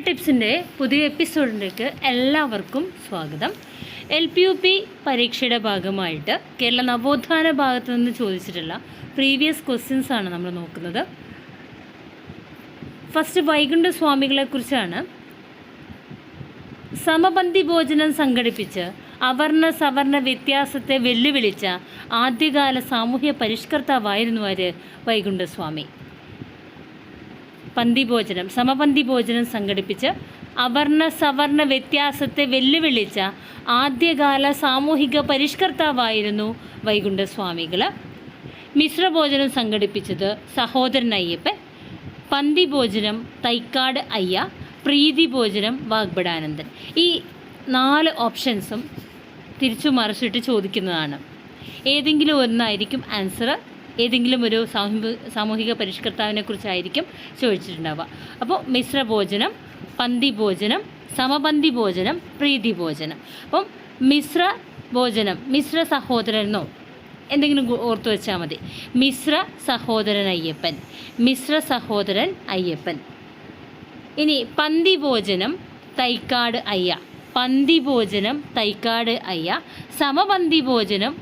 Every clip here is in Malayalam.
ടിപ്സിൻ്റെ പുതിയ എപ്പിസോഡിലേക്ക് എല്ലാവർക്കും സ്വാഗതം. LPUP പരീക്ഷയുടെ ഭാഗമായിട്ട് കേരള നവോത്ഥാന ഭാഗത്തു നിന്ന് ചോദിച്ചിട്ടുള്ള പ്രീവിയസ് ക്വസ്റ്റ്യൻസ് ആണ് നമ്മൾ നോക്കുന്നത്. ഫസ്റ്റ് വൈകുണ്ഠ സ്വാമികളെക്കുറിച്ചാണ്. സമപന്തി ഭോജനം സംഘടിപ്പിച്ച് അവർണ സവർണ വ്യത്യാസത്തെ വെല്ലുവിളിച്ച ആദ്യകാല സാമൂഹ്യ പരിഷ്കർത്താവായിരുന്നു ആര്? വൈകുണ്ഠസ്വാമി. സമപന്തി ഭോജനം സംഘടിപ്പിച്ച് അവർണ സവർണ വ്യത്യാസത്തെ വെല്ലുവിളിച്ച ആദ്യകാല സാമൂഹിക പരിഷ്കർത്താവായിരുന്നു വൈകുണ്ഠസ്വാമികൾ. മിശ്രഭോജനം സംഘടിപ്പിച്ചത് സഹോദരൻ അയ്യപ്പൻ. പന്തിഭോജനം തൈക്കാട് അയ്യ. പ്രീതിഭോജനം വാഗ്ബടാനന്ദൻ. ഈ 4 ഓപ്ഷൻസും തിരിച്ചു മറിച്ചിട്ട് ചോദിക്കുന്നതാണ്. ഏതെങ്കിലും ഒന്നായിരിക്കും ആൻസർ. ഏതെങ്കിലും ഒരു സാമൂഹിക പരിഷ്കർത്താവിനെ കുറിച്ചായിരിക്കും ചോദിച്ചിട്ടുണ്ടാവുക. അപ്പോൾ മിശ്രഭോജനം, പന്തിഭോജനം, സമപന്തി ഭോജനം, പ്രീതിഭോജനം. അപ്പം മിശ്രഭോജനം, മിശ്ര സഹോദരനോ എന്തെങ്കിലും ഓർത്തു വെച്ചാൽ മതി. മിശ്ര സഹോദരൻ അയ്യപ്പൻ. ഇനി പന്തിഭോജനം തൈക്കാട് അയ്യ. സമപന്തി ഭോജനം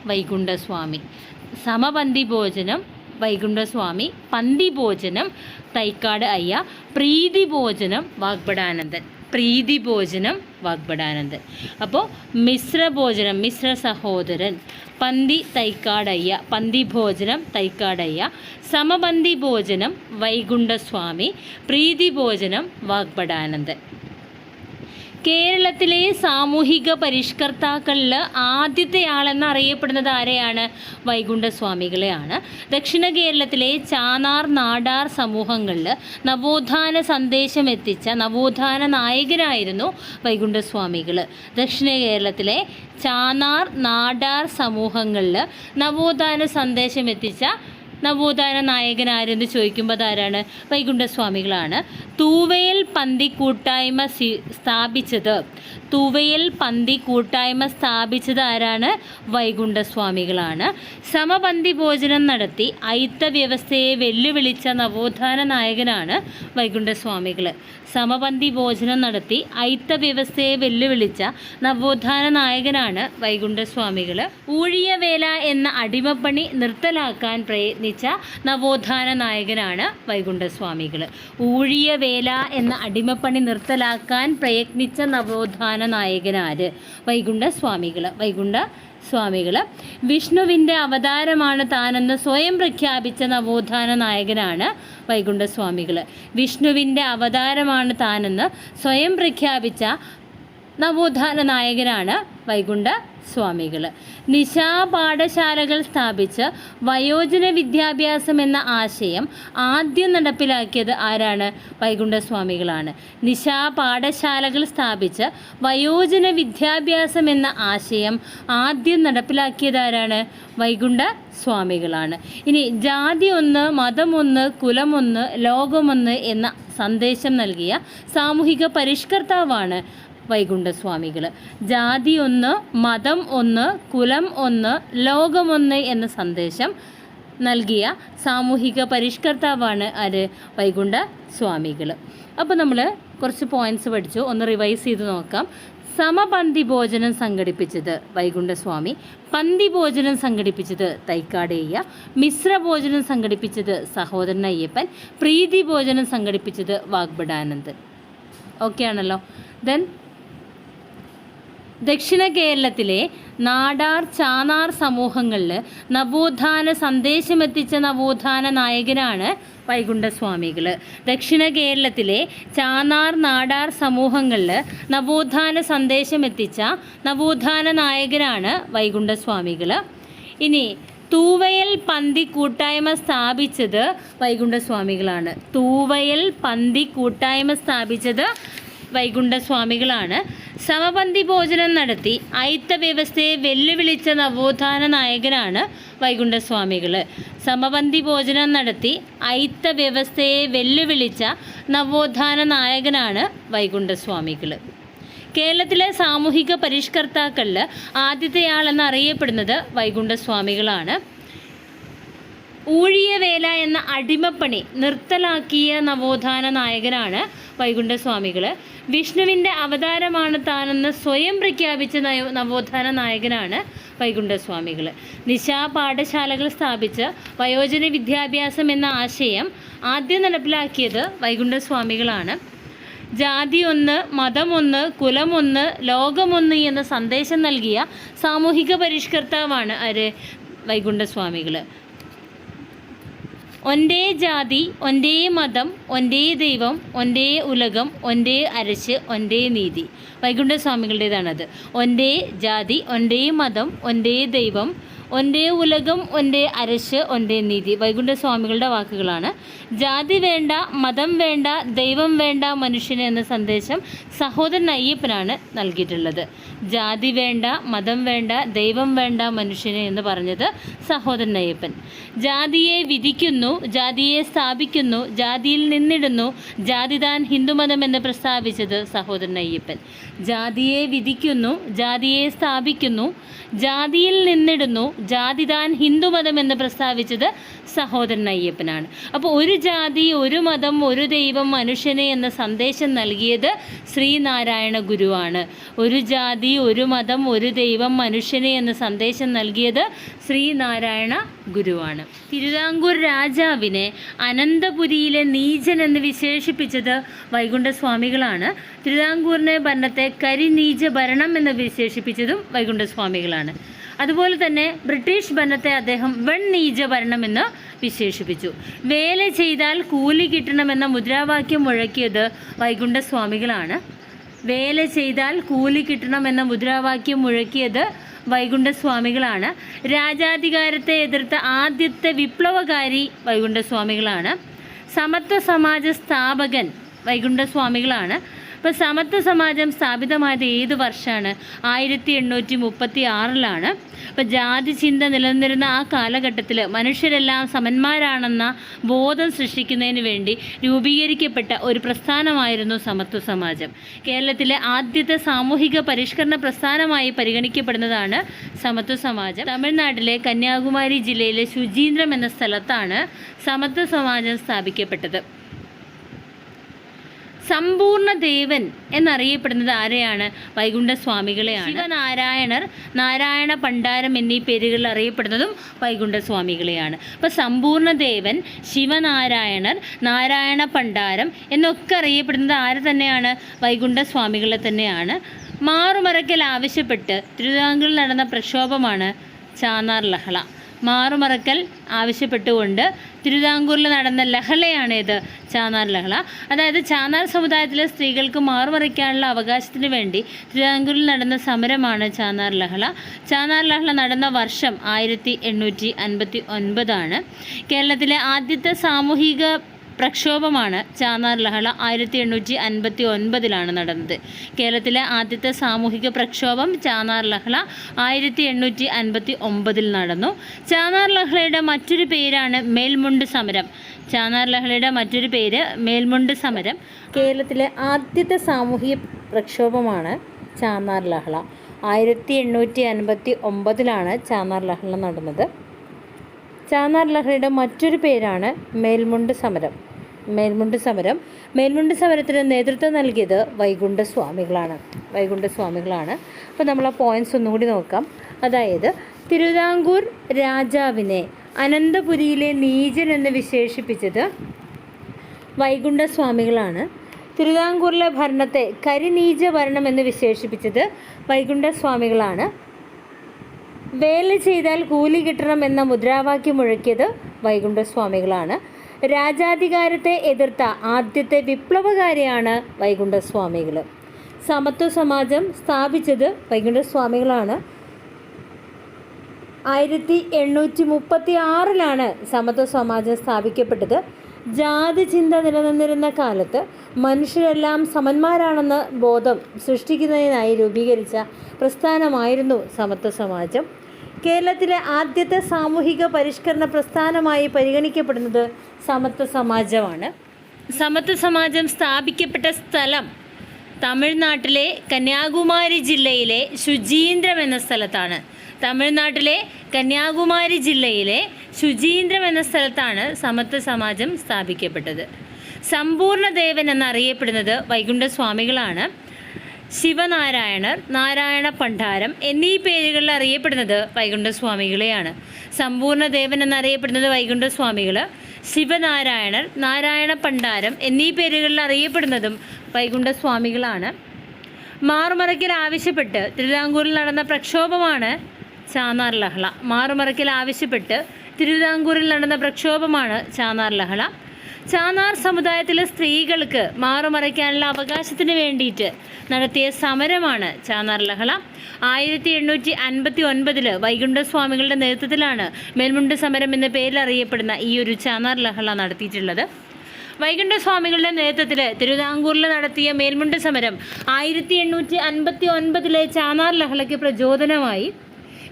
വൈകുണ്ഠസ്വാമി. പന്തിഭോജനം തൈക്കാട് അയ്യ. പ്രീതിഭോജനം വാഗ്ബടാനന്ദൻ. അപ്പോൾ മിശ്രഭോജനം മിശ്ര സഹോദരൻ, പന്തിഭോജനം തൈക്കാടയ്യ, സമപന്തി ഭോജനം വൈകുണ്ഠസ്വാമി, പ്രീതിഭോജനം വാഗ്ബടാനന്ദൻ. കേരളത്തിലെ സാമൂഹിക പരിഷ്കർത്താക്കളിൽ ആദ്യത്തെ ആളെന്നറിയപ്പെടുന്നത് ആരെയാണ്? വൈകുണ്ഠസ്വാമികളെയാണ്. ദക്ഷിണ കേരളത്തിലെ ചാനാർ നാടാർ സമൂഹങ്ങളിൽ നവോത്ഥാന സന്ദേശം എത്തിച്ച നവോത്ഥാന നായകനായിരുന്നു വൈകുണ്ഠസ്വാമികൾ. ദക്ഷിണ കേരളത്തിലെ ചാനാർ നാടാർ സമൂഹങ്ങളിൽ നവോത്ഥാന സന്ദേശം എത്തിച്ച നവോത്ഥാന നായകനാരെന്ന് ചോദിക്കുമ്പോൾ അതാരാണ്? വൈകുണ്ഠസ്വാമികളാണ്. തൂവയൽ പന്തി കൂട്ടായ്മ സ്ഥാപിച്ചത് ആരാണ്? വൈകുണ്ഠസ്വാമികളാണ്. സമപന്തി ഭോജനം നടത്തി അയിത്ത വ്യവസ്ഥയെ വെല്ലുവിളിച്ച നവോത്ഥാന നായകനാണ് വൈകുണ്ഠസ്വാമികൾ. സമപന്തി ഭോജനം നടത്തി അയിത്ത വ്യവസ്ഥയെ വെല്ലുവിളിച്ച നവോത്ഥാന നായകനാണ് വൈകുണ്ഠസ്വാമികൾ. ഊഴിയവേല എന്ന അടിമപ്പണി നിർത്തലാക്കാൻ പ്രയത്നിച്ച നവോത്ഥാന നായകനാണ് വൈകുണ്ഠസ്വാമികൾ. ഊഴിയവേല എന്ന അടിമപ്പണി നിർത്തലാക്കാൻ പ്രയത്നിച്ച നവോത്ഥാന നായകനാര്? വൈകുണ്ഠസ്വാമികൾ. വിഷ്ണുവിൻ്റെ അവതാരമാണ് താനെന്ന് സ്വയം പ്രഖ്യാപിച്ച നവോത്ഥാന നായകനാണ് വൈകുണ്ഠസ്വാമികൾ. വിഷ്ണുവിൻ്റെ അവതാരമാണ് താനെന്ന് സ്വയം പ്രഖ്യാപിച്ച നവോത്ഥാന നായകനാണ് വൈകുണ്ഠസ്വാമികൾ. നിശാപാഠശാലകൾ സ്ഥാപിച്ച് വയോജന വിദ്യാഭ്യാസം എന്ന ആശയം ആദ്യം നടപ്പിലാക്കിയത് ആരാണ്? വൈകുണ്ഠസ്വാമികളാണ്. നിശാപാഠശാലകൾ സ്ഥാപിച്ച് വയോജന വിദ്യാഭ്യാസം എന്ന ആശയം ആദ്യം നടപ്പിലാക്കിയത് ആരാണ്? വൈകുണ്ഠസ്വാമികളാണ്. ഇനി ജാതി ഒന്ന്, മതമൊന്ന്, കുലമൊന്ന്, ലോകമൊന്ന് എന്ന സന്ദേശം നൽകിയ സാമൂഹിക പരിഷ്കർത്താവാണ് വൈകുണ്ഠസ്വാമികൾ. ജാതി ഒന്ന്, മതം ഒന്ന്, കുലം ഒന്ന്, ലോകമൊന്ന് എന്ന സന്ദേശം നൽകിയ സാമൂഹിക പരിഷ്കർത്താവാണ് ആര്? വൈകുണ്ഠസ്വാമികൾ. അപ്പോൾ നമ്മൾ കുറച്ച് പോയിൻറ്റ്സ് പഠിച്ചു. ഒന്ന് റിവൈസ് ചെയ്ത് നോക്കാം. സമപന്തി ഭോജനം സംഘടിപ്പിച്ചത് വൈകുണ്ഠസ്വാമി. പന്തിഭോജനം സംഘടിപ്പിച്ചത് തൈക്കാടയ്യ. മിശ്രഭോജനം സംഘടിപ്പിച്ചത് സഹോദരൻ അയ്യപ്പൻ. പ്രീതിഭോജനം സംഘടിപ്പിച്ചത് വാഗ്ബടാനന്ദൻ. ഓക്കെ ആണല്ലോ. ദെൻ ദക്ഷിണ കേരളത്തിലെ നാടാർ ചാനാർ സമൂഹങ്ങളിൽ നവോത്ഥാന സന്ദേശമെത്തിച്ച നവോത്ഥാന നായകനാണ് വൈകുണ്ഠസ്വാമികൾ. ദക്ഷിണ കേരളത്തിലെ ചാനാർ നാടാർ സമൂഹങ്ങളിൽ നവോത്ഥാന സന്ദേശമെത്തിച്ച നവോത്ഥാന നായകനാണ് വൈകുണ്ഠസ്വാമികൾ. ഇനി തൂവയൽ പന്തി കൂട്ടായ്മ സ്ഥാപിച്ചത് വൈകുണ്ഠസ്വാമികളാണ്. വൈകുണ്ഠസ്വാമികളാണ്. സമപന്തി ഭോജനം നടത്തി അയിത്ത വ്യവസ്ഥയെ വെല്ലുവിളിച്ച നവോത്ഥാന നായകനാണ് വൈകുണ്ഠസ്വാമികൾ. സമപന്തി ഭോജനം നടത്തി അയിത്ത വ്യവസ്ഥയെ വെല്ലുവിളിച്ച നവോത്ഥാന നായകനാണ് വൈകുണ്ഠസ്വാമികൾ. കേരളത്തിലെ സാമൂഹിക പരിഷ്കർത്താക്കളിൽ ആദ്യത്തെയാളെന്നറിയപ്പെടുന്നത് വൈകുണ്ഠസ്വാമികളാണ്. ഊഴിയവേല എന്ന അടിമപ്പണി നിർത്തലാക്കിയ നവോത്ഥാന നായകനാണ് വൈകുണ്ഠസ്വാമികൾ. വിഷ്ണുവിൻ്റെ അവതാരമാണ് താനെന്ന് സ്വയം പ്രഖ്യാപിച്ച നവോത്ഥാന നായകനാണ് വൈകുണ്ഠസ്വാമികൾ. നിശാ പാഠശാലകൾ സ്ഥാപിച്ച് വയോജന വിദ്യാഭ്യാസം എന്ന ആശയം ആദ്യം നടപ്പിലാക്കിയത് വൈകുണ്ഠസ്വാമികളാണ്. ജാതി ഒന്ന്, മതമൊന്ന്, കുലമൊന്ന്, ലോകമൊന്ന് എന്ന സന്ദേശം നൽകിയ സാമൂഹിക പരിഷ്കർത്താവാണ് ആര്? വൈകുണ്ഠസ്വാമികൾ. ഒരേ ജാതി, ഒരേ മതം, ഒരേ ദൈവം, ഒരേ ഉലകം, ഒരേ അരശ്, ഒരേ നീതി. വൈകുണ്ഠസ്വാമികളുടേതാണത്. ഒരേ ജാതി, ഒരേ മതം, ഒരേ ദൈവം, ഒരേ ഉലകം, ഒരേ അരശ്, ഒരേ നീതി. വൈകുണ്ഠസ്വാമികളുടെ വാക്കുകളാണ്. ജാതി വേണ്ട, മതം വേണ്ട, ദൈവം വേണ്ട മനുഷ്യന് എന്ന സന്ദേശം സഹോദരൻ അയ്യപ്പനാണ് നൽകിയിട്ടുള്ളത്. ജാതി വേണ്ട, മതം വേണ്ട, ദൈവം വേണ്ട മനുഷ്യന് എന്ന് പറഞ്ഞത് സഹോദരൻ അയ്യപ്പൻ. ജാതിയെ വിധിക്കുന്നു, ജാതിയെ സ്ഥാപിക്കുന്നു, ജാതിയിൽ നിന്നിടുന്നു, ജാതിതാൻ ഹിന്ദുമതം എന്ന് പ്രസ്താവിച്ചത് സഹോദരൻ അയ്യപ്പൻ. ജാതിയെ വിധിക്കുന്നു, ജാതിയെ സ്ഥാപിക്കുന്നു, ജാതിയിൽ നിന്നിടുന്നു, ജാതിതാൻ ഹിന്ദുമതം എന്ന് പ്രസ്താവിച്ചത് സഹോദരൻ അയ്യപ്പനാണ്. അപ്പോൾ ഒരു ജാതി, ഒരു മതം, ഒരു ദൈവം മനുഷ്യന് എന്ന സന്ദേശം നൽകിയത് ശ്രീനാരായണ ഗുരുവാണ്. ഒരു ജാതി, ഒരു മതം, ഒരു ദൈവം മനുഷ്യന് എന്ന സന്ദേശം നൽകിയത് ശ്രീനാരായണ ഗുരുവാണ്. തിരുവിതാംകൂർ രാജാവിനെ അനന്തപുരിയിലെ നീചൻ എന്ന് വിശേഷിപ്പിച്ചത് വൈകുണ്ഠസ്വാമികളാണ്. തിരുവിതാംകൂറിനെ ഭരണത്തെ കരിനീച ഭരണം എന്ന് വിശേഷിപ്പിച്ചതും വൈകുണ്ഠസ്വാമികളാണ്. അതുപോലെ തന്നെ ബ്രിട്ടീഷ് ഭരണത്തെ അദ്ദേഹം വെണ്ണീച ഭരണം എന്ന് വിശേഷിപ്പിച്ചു. വേല ചെയ്താൽ കൂലി കിട്ടണമെന്ന മുദ്രാവാക്യം മുഴക്കിയത് വൈകുണ്ഠസ്വാമികളാണ്. വേല ചെയ്താൽ കൂലി കിട്ടണമെന്ന മുദ്രാവാക്യം മുഴക്കിയത് വൈകുണ്ഠസ്വാമികളാണ്. രാജാധികാരത്തെ എതിർത്ത ആദ്യത്തെ വിപ്ലവകാരി വൈകുണ്ഠസ്വാമികളാണ്. സമത്വ സമാജ സ്ഥാപകൻ വൈകുണ്ഠസ്വാമികളാണ്. ഇപ്പോൾ സമത്വ സമാജം സ്ഥാപിതമായത് ഏത് വർഷമാണ്? 1836. അപ്പോൾ ജാതി ചിന്ത നിലനിന്നിരുന്ന ആ കാലഘട്ടത്തിൽ മനുഷ്യരെല്ലാം സമന്മാരാണെന്ന ബോധം സൃഷ്ടിക്കുന്നതിന് വേണ്ടി രൂപീകരിക്കപ്പെട്ട ഒരു പ്രസ്ഥാനമായിരുന്നു സമത്വ സമാജം. കേരളത്തിലെ ആദ്യത്തെ സാമൂഹിക പരിഷ്കരണ പ്രസ്ഥാനമായി പരിഗണിക്കപ്പെടുന്നതാണ് സമത്വ സമാജം. തമിഴ്നാട്ടിലെ കന്യാകുമാരി ജില്ലയിലെ ശുചീന്ദ്രം എന്ന സ്ഥലത്താണ് സമത്വ സമാജം സ്ഥാപിക്കപ്പെട്ടത്. സമ്പൂർണ്ണ ദേവൻ എന്നറിയപ്പെടുന്നത് ആരെയാണ്? വൈകുണ്ഠസ്വാമികളെയാണ്. ശിവനാരായണർ, നാരായണ പണ്ടാരം എന്നീ പേരുകളിൽ അറിയപ്പെടുന്നതും വൈകുണ്ഠസ്വാമികളെയാണ്. അപ്പോൾ സമ്പൂർണ്ണ ദേവൻ, ശിവനാരായണർ, നാരായണ പണ്ടാരം എന്നൊക്കെ അറിയപ്പെടുന്നത് ആര് തന്നെയാണ്? വൈകുണ്ഠസ്വാമികളെ തന്നെയാണ്. മാറുമറയ്ക്കൽ ആവശ്യപ്പെട്ട് തിരുവിതാംകൂറിൽ നടന്ന പ്രക്ഷോഭമാണ് ചാന്നാർ ലഹള. മാറുമറക്കൽ ആവശ്യപ്പെട്ടുകൊണ്ട് തിരുവിതാംകൂറിൽ നടന്ന ലഹളയാണേത്? ചാന്നാർ ലഹള. അതായത് ചാന്നാർ സമുദായത്തിലെ സ്ത്രീകൾക്ക് മാറുമറയ്ക്കാനുള്ള അവകാശത്തിന് വേണ്ടി തിരുവിതാംകൂറിൽ നടന്ന സമരമാണ് ചാന്നാർ ലഹള. ചാന്നാർ ലഹള നടന്ന വർഷം 1859. കേരളത്തിലെ ആദ്യത്തെ സാമൂഹിക പ്രക്ഷോഭമാണ് ചാന്നാർ ലഹള. 1859 നടന്നത്. കേരളത്തിലെ ആദ്യത്തെ സാമൂഹിക പ്രക്ഷോഭം ചാന്നാർ ലഹള 1859 നടന്നു. ചാന്നാർ ലഹളയുടെ മറ്റൊരു പേരാണ് മേൽമുണ്ട് സമരം. ചാന്നാർ ലഹളയുടെ മറ്റൊരു പേര് മേൽമുണ്ട് സമരം. കേരളത്തിലെ ആദ്യത്തെ സാമൂഹിക പ്രക്ഷോഭമാണ് ചാന്നാർ ലഹള. 1859 ചാന്നാർ ലഹള നടന്നത്. ചാന്നാർ ലഹളയുടെ മറ്റൊരു പേരാണ് മേൽമുണ്ട് സമരം. മേൽമുണ്ട് സമരത്തിന് നേതൃത്വം നൽകിയത് വൈകുണ്ഠസ്വാമികളാണ്. അപ്പോൾ നമ്മൾ ആ പോയിൻറ്റ്സ് ഒന്നുകൂടി നോക്കാം. അതായത് തിരുവിതാംകൂർ രാജാവിനെ അനന്തപുരിയിലെ നീചൻ എന്ന് വിശേഷിപ്പിച്ചത് വൈകുണ്ഠസ്വാമികളാണ്. തിരുവിതാംകൂറിലെ ഭരണത്തെ കരിനീച ഭരണം എന്ന് വിശേഷിപ്പിച്ചത് വൈകുണ്ഠസ്വാമികളാണ്. വേല ചെയ്താൽ കൂലി കിട്ടണം എന്ന മുദ്രാവാക്യം മുഴക്കിയത് വൈകുണ്ഠസ്വാമികളാണ്. രാജാധികാരത്തെ എതിർത്ത ആദ്യത്തെ വിപ്ലവകാരിയാണ് വൈകുണ്ഠസ്വാമികൾ. സമത്വ സമാജം സ്ഥാപിച്ചത് വൈകുണ്ഠസ്വാമികളാണ്. 1836 സമത്വ സമാജം സ്ഥാപിക്കപ്പെട്ടത്. ജാതി ചിന്ത നിലനിന്നിരുന്ന കാലത്ത് മനുഷ്യരെല്ലാം സമന്മാരാണെന്ന ബോധം സൃഷ്ടിക്കുന്നതിനായി രൂപീകരിച്ച പ്രസ്ഥാനമായിരുന്നു സമത്വ സമാജം. കേരളത്തിലെ ആദ്യത്തെ സാമൂഹിക പരിഷ്കരണ പ്രസ്ഥാനമായി പരിഗണിക്കപ്പെടുന്നത് സമത്വ സമാജമാണ്. സമത്വ സമാജം സ്ഥാപിക്കപ്പെട്ട സ്ഥലം തമിഴ്നാട്ടിലെ കന്യാകുമാരി ജില്ലയിലെ ശുചീന്ദ്രം എന്ന സ്ഥലത്താണ്. തമിഴ്നാട്ടിലെ കന്യാകുമാരി ജില്ലയിലെ ശുചീന്ദ്രം എന്ന സ്ഥലത്താണ് സമത്വ സമാജം സ്ഥാപിക്കപ്പെട്ടത്. സമ്പൂർണ്ണദേവൻ എന്നറിയപ്പെടുന്നത് വൈകുണ്ഠസ്വാമികളാണ്. ശിവനാരായണർ, നാരായണ പണ്ഡാരം എന്നീ പേരുകളിൽ അറിയപ്പെടുന്നത് വൈകുണ്ഠസ്വാമികളെയാണ്. സമ്പൂർണ്ണദേവൻ എന്നറിയപ്പെടുന്നത് വൈകുണ്ഠസ്വാമികൾ, ശിവനാരായണർ, നാരായണ പണ്ഡാരം എന്നീ പേരുകളിൽ അറിയപ്പെടുന്നതും വൈകുണ്ഠസ്വാമികളാണ്. മാറുമറയ്ക്കൽ ആവശ്യപ്പെട്ട് തിരുവിതാംകൂറിൽ നടന്ന പ്രക്ഷോഭമാണ് ചാന്നാർ ലഹള. മാറുമറയ്ക്കൽ ആവശ്യപ്പെട്ട് തിരുവിതാംകൂറിൽ നടന്ന പ്രക്ഷോഭമാണ് ചാന്നാർ ലഹള. ചാന്നാർ സമുദായത്തിലെ സ്ത്രീകൾക്ക് മാറുമറയ്ക്കാനുള്ള അവകാശത്തിന് വേണ്ടിയിട്ട് നടത്തിയ സമരമാണ് ചാന്നാർ ലഹള. 1859 വൈകുണ്ഠസ്വാമികളുടെ നേതൃത്വത്തിലാണ് മേൽമുണ്ട് സമരം എന്ന പേരിൽ അറിയപ്പെടുന്ന ഈ ഒരു ചാന്നാർ ലഹള നടത്തിയിട്ടുള്ളത്. വൈകുണ്ഠസ്വാമികളുടെ നേതൃത്വത്തിൽ തിരുവിതാംകൂറിൽ നടത്തിയ മേൽമുണ്ട് സമരം 1859 ചാന്നാർ ലഹളയ്ക്ക് പ്രചോദനമായി.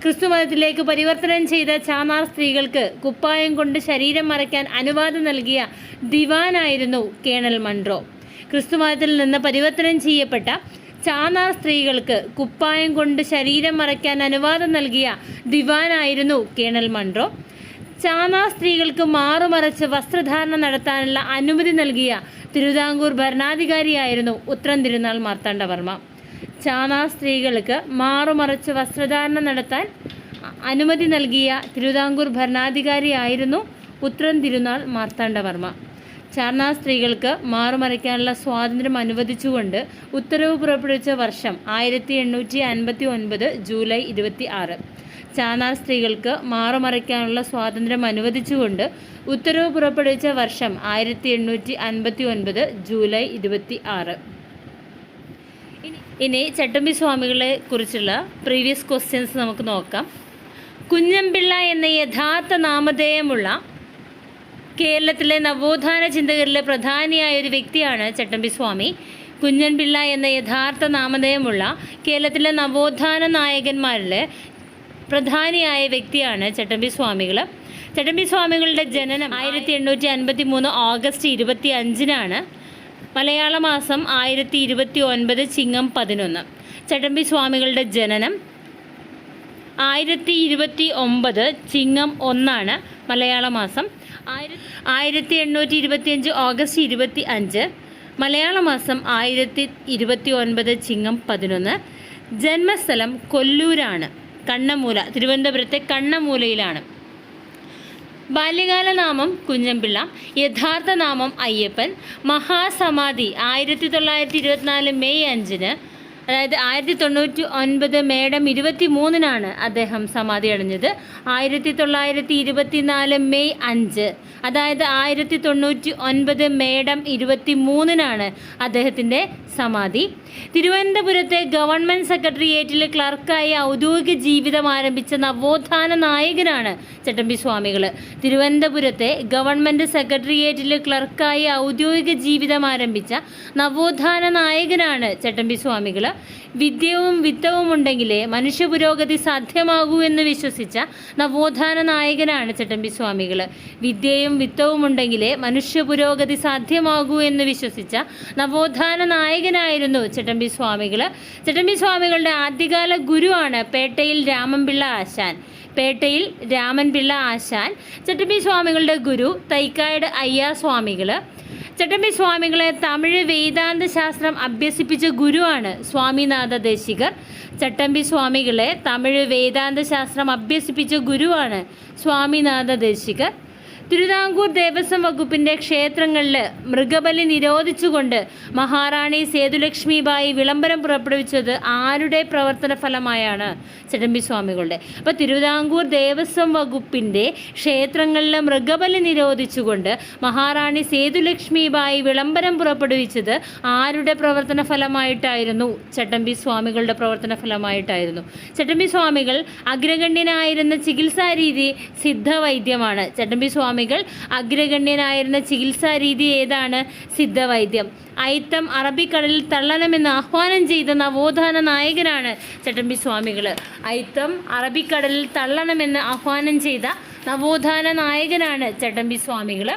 ക്രിസ്തുമതത്തിലേക്ക് പരിവർത്തനം ചെയ്ത ചാന്നാർ സ്ത്രീകൾക്ക് കുപ്പായം കൊണ്ട് ശരീരം മറയ്ക്കാൻ അനുവാദം നൽകിയ ദിവാനായിരുന്നു കേണൽ മൺറോ. ക്രിസ്തുമതത്തിൽ നിന്ന് പരിവർത്തനം ചെയ്യപ്പെട്ട ചാന്നാർ സ്ത്രീകൾക്ക് കുപ്പായം കൊണ്ട് ശരീരം മറയ്ക്കാൻ അനുവാദം നൽകിയ ദിവാനായിരുന്നു കേണൽ മൺറോ. ചാന്നാർ സ്ത്രീകൾക്ക് മാറുമറച്ച് വസ്ത്രധാരണം നടത്താനുള്ള അനുമതി നൽകിയ തിരുവിതാംകൂർ ഭരണാധികാരിയായിരുന്നു ഉത്രം തിരുനാൾ മാർത്താണ്ഡവർമ്മ. ചാന്നാർ സ്ത്രീകൾക്ക് മാറുമറച്ച് വസ്ത്രധാരണം നടത്താൻ അനുമതി നൽകിയ തിരുവിതാംകൂർ ഭരണാധികാരിയായിരുന്നു ഉത്രം തിരുനാൾ മാർത്താണ്ഡവർമ്മ. ചാന്നാർ സ്ത്രീകൾക്ക് മാറുമറയ്ക്കാനുള്ള സ്വാതന്ത്ര്യം അനുവദിച്ചുകൊണ്ട് ഉത്തരവ് പുറപ്പെടുവിച്ച വർഷം 1859 ജൂലൈ 26. ചാന്നാർ സ്ത്രീകൾക്ക് മാറുമറയ്ക്കാനുള്ള സ്വാതന്ത്ര്യം അനുവദിച്ചുകൊണ്ട് ഉത്തരവ് പുറപ്പെടുവിച്ച വർഷം 1859 ജൂലൈ 26. ഇനി ചട്ടമ്പി സ്വാമികളെ കുറിച്ചുള്ള പ്രീവിയസ് ക്വസ്റ്റ്യൻസ് നമുക്ക് നോക്കാം. കുഞ്ഞമ്പിള്ള എന്ന യഥാർത്ഥ നാമധേയമുള്ള കേരളത്തിലെ നവോത്ഥാന ചിന്തകരിലെ പ്രധാനിയായ ഒരു വ്യക്തിയാണ് ചട്ടമ്പി സ്വാമി. കുഞ്ഞൻപിള്ള എന്ന യഥാർത്ഥ നാമധേയമുള്ള കേരളത്തിലെ നവോത്ഥാന നായകന്മാരിലെ പ്രധാനിയായ വ്യക്തിയാണ് ചട്ടമ്പി സ്വാമികൾ. ചട്ടമ്പി സ്വാമികളുടെ ജനനം 1853 ഓഗസ്റ്റ് 25 മലയാള മാസം 1029 ചിങ്ങം 11. ചട്ടമ്പി സ്വാമികളുടെ ജനനം 1029 ചിങ്ങം 1 മലയാള മാസം. 1825 ഓഗസ്റ്റ് 25 മലയാള മാസം 1029 ചിങ്ങം 11. ജന്മസ്ഥലം കൊല്ലൂരാണ്. കണ്ണമൂല, തിരുവനന്തപുരത്തെ കണ്ണമൂലയിലാണ്. ബാല്യകാല നാമം കുഞ്ഞമ്പിള്ള, യഥാർത്ഥ നാമം അയ്യപ്പൻ. മഹാസമാധി 1924 മെയ് 5, അതായത് 1099 മേടം 23 അദ്ദേഹം സമാധി അടഞ്ഞത്. 1924 മെയ് 5, അതായത് 1099 മേടം 23 അദ്ദേഹത്തിൻ്റെ സമാധി. തിരുവനന്തപുരത്തെ ഗവൺമെൻറ് സെക്രട്ടേറിയറ്റിൽ ക്ലർക്കായി ഔദ്യോഗിക ജീവിതം ആരംഭിച്ച നവോത്ഥാന നായകനാണ് ചട്ടമ്പി സ്വാമികൾ. തിരുവനന്തപുരത്തെ ഗവൺമെൻറ് സെക്രട്ടേറിയറ്റിൽ ക്ലർക്കായി ഔദ്യോഗിക ജീവിതം ആരംഭിച്ച നവോത്ഥാന നായകനാണ് ചട്ടമ്പി സ്വാമികൾ. വിദ്യവും വിത്തവും ഉണ്ടെങ്കിലേ മനുഷ്യ പുരോഗതി സാധ്യമാകൂ എന്ന് വിശ്വസിച്ച നവോത്ഥാന നായകനാണ് ചട്ടമ്പി സ്വാമികൾ. വിദ്യയും വിത്തവും ഉണ്ടെങ്കിലേ മനുഷ്യ പുരോഗതി സാധ്യമാകൂ എന്ന് വിശ്വസിച്ച നവോത്ഥാന നായകനായിരുന്നു ചട്ടമ്പി സ്വാമികൾ. ചട്ടമ്പി സ്വാമികളുടെ ആദ്യകാല ഗുരുവാണ് പേട്ടയിൽ രാമൻപിള്ള ആശാൻ. പേട്ടയിൽ രാമൻപിള്ള ആശാൻ. ചട്ടമ്പി സ്വാമികളുടെ ഗുരു തൈക്കാട് അയ്യാ സ്വാമികൾ. ചട്ടമ്പി സ്വാമികളെ തമിഴ് വേദാന്ത ശാസ്ത്രം അഭ്യസിപ്പിച്ച ഗുരുവാണ് സ്വാമിനാഥ ദേശികർ. ചട്ടമ്പി സ്വാമികളെ തമിഴ് വേദാന്ത ശാസ്ത്രം അഭ്യസിപ്പിച്ച ഗുരുവാണ് സ്വാമിനാഥ ദേശികർ. തിരുവിതാംകൂർ ദേവസ്വം വകുപ്പിൻ്റെ ക്ഷേത്രങ്ങളിൽ മൃഗബലി നിരോധിച്ചുകൊണ്ട് മഹാറാണി സേതുലക്ഷ്മിബായി വിളംബരം പുറപ്പെടുവിച്ചത് ആരുടെ പ്രവർത്തന ഫലമായാണ്? ചട്ടമ്പി സ്വാമികളുടെ. അപ്പോൾ തിരുവിതാംകൂർ ദേവസ്വം വകുപ്പിൻ്റെ ക്ഷേത്രങ്ങളിൽ മൃഗബലി നിരോധിച്ചുകൊണ്ട് മഹാറാണി സേതുലക്ഷ്മിബായി വിളംബരം പുറപ്പെടുവിച്ചത് ആരുടെ പ്രവർത്തന ഫലമായിട്ടായിരുന്നു? ചട്ടമ്പി സ്വാമികളുടെ പ്രവർത്തന ഫലമായിട്ടായിരുന്നു. ചട്ടമ്പി സ്വാമികൾ അഗ്രഗണ്യനായിരുന്ന ചികിത്സാരീതി സിദ്ധവൈദ്യമാണ്. ചട്ടമ്പി സ്വാമികൾ അഗ്രഗണ്യനായിരുന്ന ചികിത്സാരീതി ഏതാണ്? സിദ്ധവൈദ്യം. അയിത്തം അറബിക്കടലിൽ തള്ളണമെന്ന് ആഹ്വാനം ചെയ്ത നവോത്ഥാന നായകനാണ് ചട്ടമ്പി സ്വാമികൾ. അയിത്തം അറബിക്കടലിൽ തള്ളണമെന്ന് ആഹ്വാനം ചെയ്ത നവോത്ഥാന നായകനാണ് ചട്ടമ്പി സ്വാമികൾ.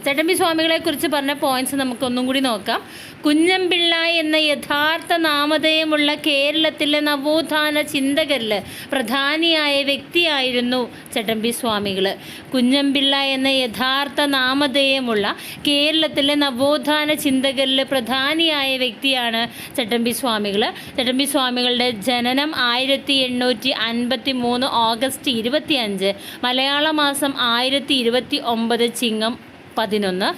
ചട്ടമ്പി സ്വാമികളെക്കുറിച്ച് പറഞ്ഞ പോയിന്റ്സ് നമുക്കൊന്നും കൂടി നോക്കാം. കുഞ്ഞമ്പിള്ള എന്ന യഥാർത്ഥ നാമധേയമുള്ള കേരളത്തിലെ നവോത്ഥാന ചിന്തകരിൽ പ്രധാനിയായ വ്യക്തിയായിരുന്നു ചട്ടമ്പി സ്വാമികൾ. കുഞ്ഞമ്പിള്ള എന്ന യഥാർത്ഥ നാമധേയമുള്ള കേരളത്തിലെ നവോത്ഥാന ചിന്തകരിൽ പ്രധാനിയായ വ്യക്തിയാണ് ചട്ടമ്പി സ്വാമികൾ. ചട്ടമ്പി സ്വാമികളുടെ ജനനം 1853 ഓഗസ്റ്റ് 25, മലയാള മാസം 1029 ചിങ്ങം 11.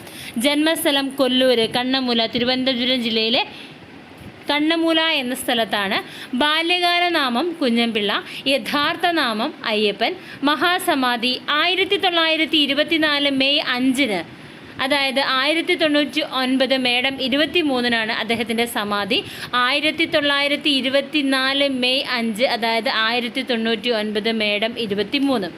ജന്മസ്ഥലം കൊല്ലൂർ, കണ്ണമൂല, തിരുവനന്തപുരം ജില്ലയിലെ കണ്ണമൂല എന്ന സ്ഥലത്താണ്. ബാല്യകാല നാമം കുഞ്ഞമ്പിള്ള, യഥാർത്ഥ നാമം അയ്യപ്പൻ. മഹാസമാധി 1924 മെയ് 5-ന്, അതായത് 1099 മേടം 23-നാണ് അദ്ദേഹത്തിൻ്റെ സമാധി. 1924 മെയ് 5, അതായത് 1099 മേടം 23.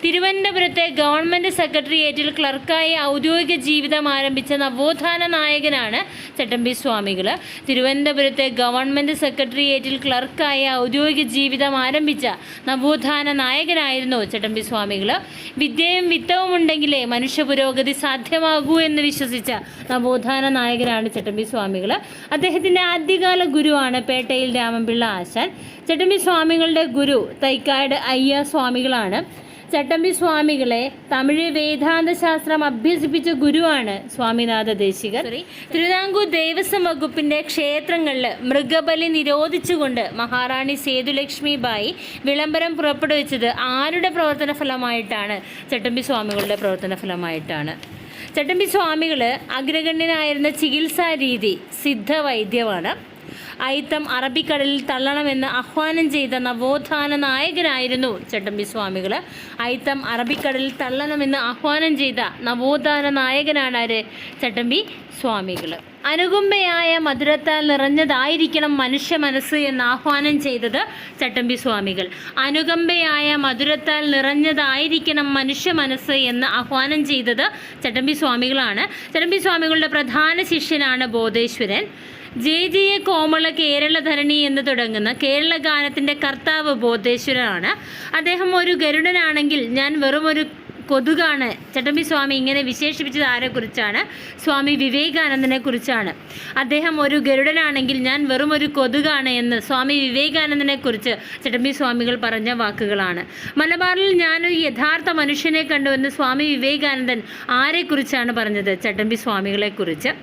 തിരുവനന്തപുരത്തെ ഗവൺമെൻറ് സെക്രട്ടേറിയറ്റിൽ ക്ലർക്കായി ഔദ്യോഗിക ജീവിതം ആരംഭിച്ച നവോത്ഥാന നായകനാണ് ചട്ടമ്പി സ്വാമികൾ. തിരുവനന്തപുരത്തെ ഗവൺമെൻറ് സെക്രട്ടേറിയറ്റിൽ ക്ലർക്കായി ഔദ്യോഗിക ജീവിതം ആരംഭിച്ച നവോത്ഥാന നായകനായിരുന്നു ചട്ടമ്പി സ്വാമികൾ. വിദ്യയും വിത്തവും ഉണ്ടെങ്കിലേ മനുഷ്യ പുരോഗതി സാധ്യമാകൂ എന്ന് വിശ്വസിച്ച നവോത്ഥാന നായകനാണ് ചട്ടമ്പി സ്വാമികൾ. അദ്ദേഹത്തിൻ്റെ ആദ്യകാല ഗുരുവാണ് പേട്ടയിൽ രാമൻപിള്ള ആശാൻ. ചട്ടമ്പി സ്വാമികളുടെ ഗുരു തൈക്കാട് അയ്യ സ്വാമികളാണ്. ചട്ടമ്പി സ്വാമികളെ തമിഴ് വേദാന്ത ശാസ്ത്രം അഭ്യസിപ്പിച്ച ഗുരുവാണ് സ്വാമിനാഥ ദേശികർ. തിരുവിതാംകൂർ ദേവസ്വം വകുപ്പിൻ്റെ ക്ഷേത്രങ്ങളിൽ മൃഗബലി നിരോധിച്ചുകൊണ്ട് മഹാറാണി സേതുലക്ഷ്മി ബായി വിളംബരം പുറപ്പെടുവിച്ചത് ആരുടെ പ്രവർത്തന ഫലമായിട്ടാണ്? ചട്ടമ്പി സ്വാമികളുടെ പ്രവർത്തന ഫലമായിട്ടാണ്. ചട്ടമ്പി സ്വാമികൾ അഗ്രഗണ്യനായിരുന്ന ചികിത്സാ രീതി സിദ്ധവൈദ്യമാണ്. അയിത്തം അറബിക്കടലിൽ തള്ളണമെന്ന് ആഹ്വാനം ചെയ്ത നവോത്ഥാന നായകനായിരുന്നു ചട്ടമ്പി സ്വാമികൾ. അയിത്തം അറബിക്കടലിൽ തള്ളണമെന്ന് ആഹ്വാനം ചെയ്ത നവോത്ഥാന നായകനാണ് ആര്? ചട്ടമ്പി സ്വാമികൾ. അനുകമ്പയായ മധുരത്താൽ നിറഞ്ഞതായിരിക്കണം മനുഷ്യ മനസ്സ് എന്ന് ആഹ്വാനം ചെയ്തത് ചട്ടമ്പി സ്വാമികൾ. അനുകമ്പയായ മധുരത്താൽ നിറഞ്ഞതായിരിക്കണം മനുഷ്യ മനസ്സ് എന്ന് ആഹ്വാനം ചെയ്തത് ചട്ടമ്പി സ്വാമികളാണ്. ചട്ടമ്പി സ്വാമികളുടെ പ്രധാന ശിഷ്യനാണ് ബോധേശ്വരൻ. ജയ കോമള കേരളധരണി എന്ന് തുടങ്ങുന്ന കേരള ഗാനത്തിൻ്റെ കർത്താവ് ബോധേശ്വരനാണ്. അദ്ദേഹം ഒരു ഗരുഡനാണെങ്കിൽ ഞാൻ വെറുമൊരു കൊതുകാണ്. ചട്ടമ്പി സ്വാമി ഇങ്ങനെ വിശേഷിപ്പിച്ചത് ആരെക്കുറിച്ചാണ്? സ്വാമി വിവേകാനന്ദനെ കുറിച്ചാണ്. അദ്ദേഹം ഒരു ഗരുഡനാണെങ്കിൽ ഞാൻ വെറും ഒരു കൊതുകാണ് എന്ന് സ്വാമി വിവേകാനന്ദനെ കുറിച്ച് ചട്ടമ്പി സ്വാമികൾ പറഞ്ഞ വാക്കുകളാണ്. മലബാറിൽ ഞാനൊരു യഥാർത്ഥ മനുഷ്യനെ കണ്ടുവെന്ന് സ്വാമി വിവേകാനന്ദൻ ആരെക്കുറിച്ചാണ് പറഞ്ഞത്? ചട്ടമ്പി സ്വാമികളെക്കുറിച്ച്.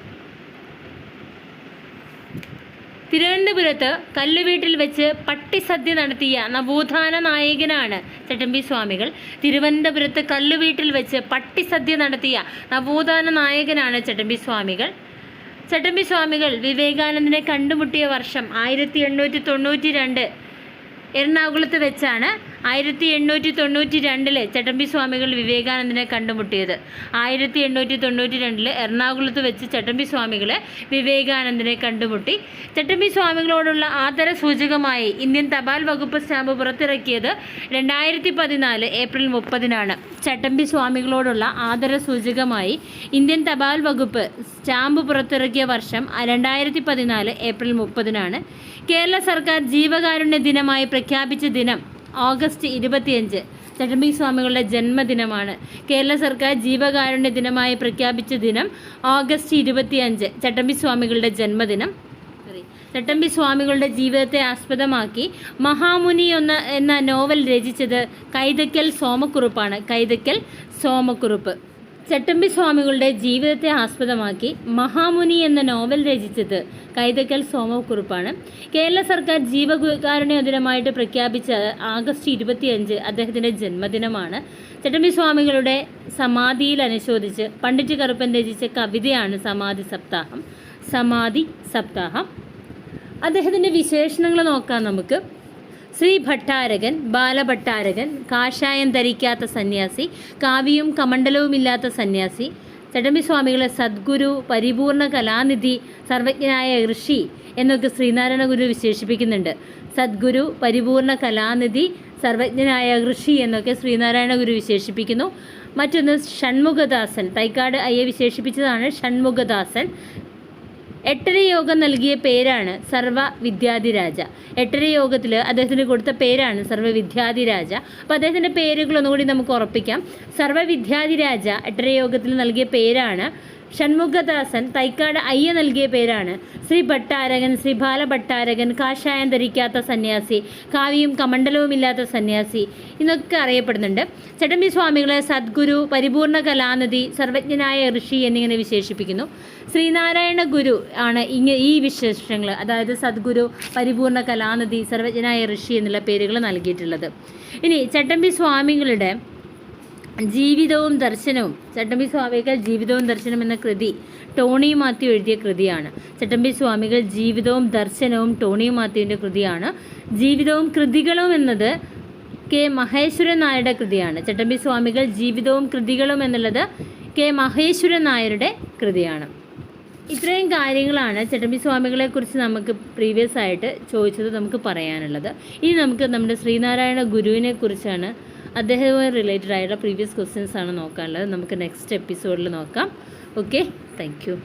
തിരുവനന്തപുരത്ത് കല്ലുവീട്ടിൽ വെച്ച് പട്ടിസദ്യ നടത്തിയ നവോത്ഥാന നായകനാണ് ചട്ടമ്പി സ്വാമികൾ. തിരുവനന്തപുരത്ത് കല്ലുവീട്ടിൽ വെച്ച് പട്ടിസദ്യ നടത്തിയ നവോത്ഥാന നായകനാണ് ചട്ടമ്പി സ്വാമികൾ. ചട്ടമ്പി സ്വാമികൾ വിവേകാനന്ദനെ കണ്ടുമുട്ടിയ വർഷം 1892 എറണാകുളത്ത് വെച്ചാണ്. 1892 ചട്ടമ്പി സ്വാമികൾ വിവേകാനന്ദനെ കണ്ടുമുട്ടിയത്. 1892 എറണാകുളത്ത് വെച്ച് ചട്ടമ്പി സ്വാമികളെ വിവേകാനന്ദനെ കണ്ടുമുട്ടി. ചട്ടമ്പി സ്വാമികളോടുള്ള ആദര സൂചകമായി ഇന്ത്യൻ തപാൽ വകുപ്പ് സ്റ്റാമ്പ് പുറത്തിറക്കിയത് 2014 ഏപ്രിൽ 30-നാണ്. ചട്ടമ്പി സ്വാമികളോടുള്ള ആദര സൂചകമായി ഇന്ത്യൻ തപാൽ വകുപ്പ് സ്റ്റാമ്പ് പുറത്തിറക്കിയ വർഷം 2014 ഏപ്രിൽ 30-നാണ്. കേരള സർക്കാർ ജീവകാരുണ്യ ദിനമായി പ്രഖ്യാപിച്ച ദിനം ഓഗസ്റ്റ് 25, ചട്ടമ്പി സ്വാമികളുടെ ജന്മദിനമാണ്. കേരള സർക്കാർ ജീവകാരുണ്യ ദിനമായി പ്രഖ്യാപിച്ച ദിനം ഓഗസ്റ്റ് 25, ചട്ടമ്പി സ്വാമികളുടെ ജന്മദിനം. ചട്ടമ്പി സ്വാമികളുടെ ജീവിതത്തെ ആസ്പദമാക്കി മഹാമുനി എന്ന നോവൽ രചിച്ചത് കൈതക്കൽ സോമക്കുറുപ്പാണ്. കൈതക്കൽ സോമക്കുറുപ്പ്. ചട്ടമ്പി സ്വാമികളുടെ ജീവിതത്തെ ആസ്പദമാക്കി മഹാമുനി എന്ന നോവൽ രചിച്ചത് കൈതക്കൽ സോമക്കുറുപ്പാണ്. കേരള സർക്കാർ ജീവകാരുണ്യ ദിനമായിട്ട് പ്രഖ്യാപിച്ച ഓഗസ്റ്റ് 25 അദ്ദേഹത്തിൻ്റെ ജന്മദിനമാണ്. ചട്ടമ്പി സ്വാമികളുടെ സമാധിയിൽ അനുശോചിച്ച് പണ്ഡിറ്റ് കറുപ്പൻ രചിച്ച കവിതയാണ് സമാധി സപ്താഹം. സമാധി സപ്താഹം. അദ്ദേഹത്തിൻ്റെ വിശേഷണങ്ങൾ നോക്കാം നമുക്ക്. ശ്രീ ഭട്ടാരകൻ, ബാലഭട്ടാരകൻ, കാഷായം ധരിക്കാത്ത സന്യാസി, കാവ്യവും കമണ്ഡലവുമില്ലാത്ത സന്യാസി. ചട്ടമ്പി സ്വാമികളെ സദ്ഗുരു, പരിപൂർണ കലാനിധി, സർവജ്ഞനായ ഋഷി എന്നൊക്കെ ശ്രീനാരായണ ഗുരു വിശേഷിപ്പിക്കുന്നുണ്ട്. സദ്ഗുരു, പരിപൂർണ കലാനിധി, സർവജ്ഞനായ ഋഷി എന്നൊക്കെ ശ്രീനാരായണ ഗുരു വിശേഷിപ്പിക്കുന്നു. മറ്റൊന്ന് ഷൺമുഖദാസൻ. തൈക്കാട് അയ്യ വിശേഷിപ്പിച്ചതാണ് ഷൺമുഖദാസൻ. എട്ടര യോഗം നൽകിയ പേരാണ് സർവ്വവിദ്യാധിരാജ. എട്ടര യോഗത്തിൽ അദ്ദേഹത്തിന് കൊടുത്ത പേരാണ് സർവ്വവിദ്യാധിരാജ. അപ്പോൾ അദ്ദേഹത്തിൻ്റെ പേരുകൾ ഒന്നുകൂടി നമുക്ക് ഉറപ്പിക്കാം. സർവ്വവിദ്യാധിരാജ എട്ടര യോഗത്തിൽ നൽകിയ പേരാണ്. ഷൺമുഖദാസൻ തൈക്കാട് അയ്യ നൽകിയ പേരാണ് ശ്രീ ഭട്ടാരകൻ, ശ്രീ ബാലഭട്ടാരകൻ, കാഷായം ധരിക്കാത്ത സന്യാസി, കാവിയും കമണ്ഡലവുമില്ലാത്ത സന്യാസി എന്നൊക്കെ അറിയപ്പെടുന്നുണ്ട്. ചട്ടമ്പി സ്വാമികളെ സദ്ഗുരു, പരിപൂർണ കലാനിധി, സർവജ്ഞനായ ഋഷി എന്നിങ്ങനെ വിശേഷിപ്പിക്കുന്നു. ശ്രീനാരായണ ഗുരു ആണ് ഈ വിശേഷങ്ങൾ, അതായത് സദ്ഗുരു, പരിപൂർണ കലാനിധി, സർവജ്ഞനായ ഋഷി എന്നുള്ള പേരുകൾ നൽകിയിട്ടുള്ളത്. ഇനി ചട്ടമ്പി സ്വാമികളുടെ ജീവിതവും ദർശനവും, ചട്ടമ്പി സ്വാമികൾ ജീവിതവും ദർശനം എന്ന കൃതി ടോണി മാത്യു എഴുതിയ കൃതിയാണ്. ചട്ടമ്പി സ്വാമികൾ ജീവിതവും ദർശനവും ടോണി മാത്യുവിൻ്റെ കൃതിയാണ്. ജീവിതവും കൃതികളും എന്നത് കെ മഹേശ്വരൻ നായരുടെ കൃതിയാണ്. ചട്ടമ്പി സ്വാമികൾ ജീവിതവും കൃതികളും എന്നുള്ളത് കെ മഹേശ്വരൻ നായരുടെ കൃതിയാണ്. ഇത്രയും കാര്യങ്ങളാണ് ചട്ടമ്പി സ്വാമികളെക്കുറിച്ച് നമുക്ക് പ്രീവിയസ് ആയിട്ട് ചോദിച്ചത് നമുക്ക് പറയാനുള്ളത്. ഇനി നമുക്ക് നമ്മുടെ ശ്രീനാരായണ ഗുരുവിനെ കുറിച്ചാണ്, അദ്ദേഹവുമായി റിലേറ്റഡ് ആയിട്ടുള്ള പ്രീവിയസ് ക്വസ്റ്റ്യൻസ് ആണ് നോക്കാനുള്ളത്. നമുക്ക് നെക്സ്റ്റ് എപ്പിസോഡിൽ നോക്കാം. Okay, thank you.